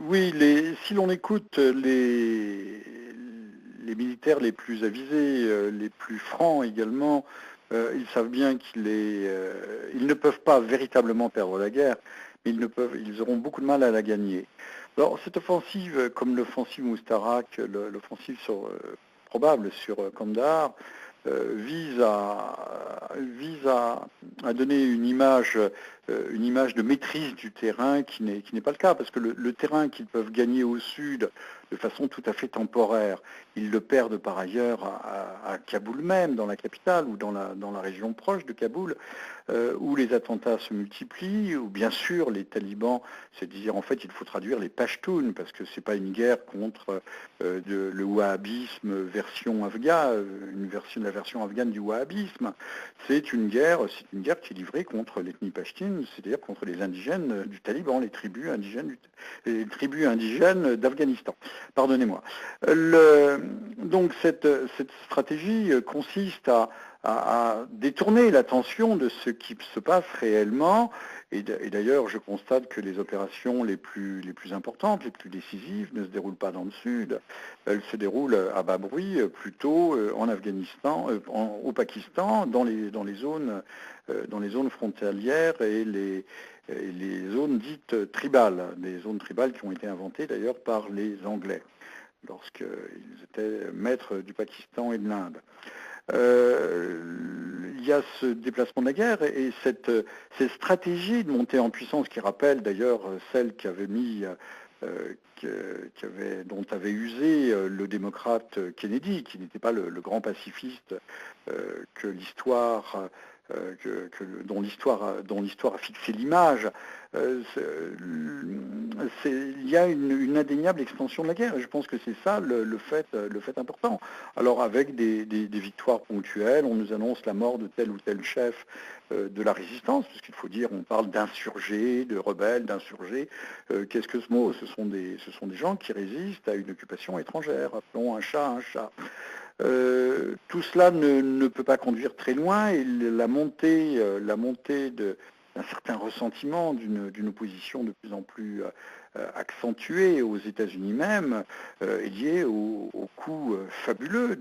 Oui, si l'on écoute les militaires les plus avisés, les plus francs également, ils savent bien ils ne peuvent pas véritablement perdre la guerre, mais ils auront beaucoup de mal à la gagner. Alors cette offensive, comme l'offensive Moustarak, probable sur Kandahar, vise à donner une image de maîtrise du terrain qui n'est pas le cas, parce que le terrain qu'ils peuvent gagner au sud de façon tout à fait temporaire, ils le perdent par ailleurs à Kaboul même, dans la capitale ou dans la région proche de Kaboul, où les attentats se multiplient, où bien sûr les talibans, c'est-à-dire en fait il faut traduire les Pashtuns, parce que c'est pas une guerre contre le wahhabisme version afghane, la version afghane du wahhabisme, c'est une guerre qui est livrée contre l'ethnie pashtune, c'est-à-dire contre les indigènes du Taliban, les tribus indigènes d'Afghanistan. Pardonnez-moi. Donc cette stratégie consiste à détourner l'attention de ce qui se passe réellement. Et d'ailleurs, je constate que les opérations les plus importantes, les plus décisives, ne se déroulent pas dans le sud. Elles se déroulent à bas bruit, plutôt en Afghanistan, au Pakistan, dans les zones frontalières et les zones dites tribales, des zones tribales qui ont été inventées d'ailleurs par les Anglais, lorsqu'ils étaient maîtres du Pakistan et de l'Inde. Il y a ce déplacement de la guerre et cette stratégie de montée en puissance qui rappelle d'ailleurs celle dont avait usé le démocrate Kennedy, qui n'était pas le grand pacifiste que l'histoire dont l'histoire a fixé l'image. Il y a une indéniable extension de la guerre, et je pense que c'est ça le fait important. Alors avec des victoires ponctuelles, on nous annonce la mort de tel ou tel chef de la résistance, puisqu'il faut dire, on parle d'insurgés, de rebelles, d'insurgés. Qu'est-ce que ce mot ? Ce sont des gens qui résistent à une occupation étrangère, appelons un chat un chat. Tout cela ne peut pas conduire très loin, et la montée d'un certain ressentiment, d'une opposition de plus en plus accentuée aux États-Unis même, est liée au coût fabuleux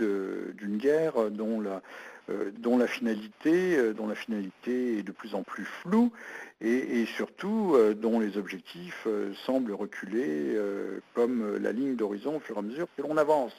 d'une guerre dont la finalité est de plus en plus floue et surtout dont les objectifs semblent reculer comme la ligne d'horizon au fur et à mesure que l'on avance.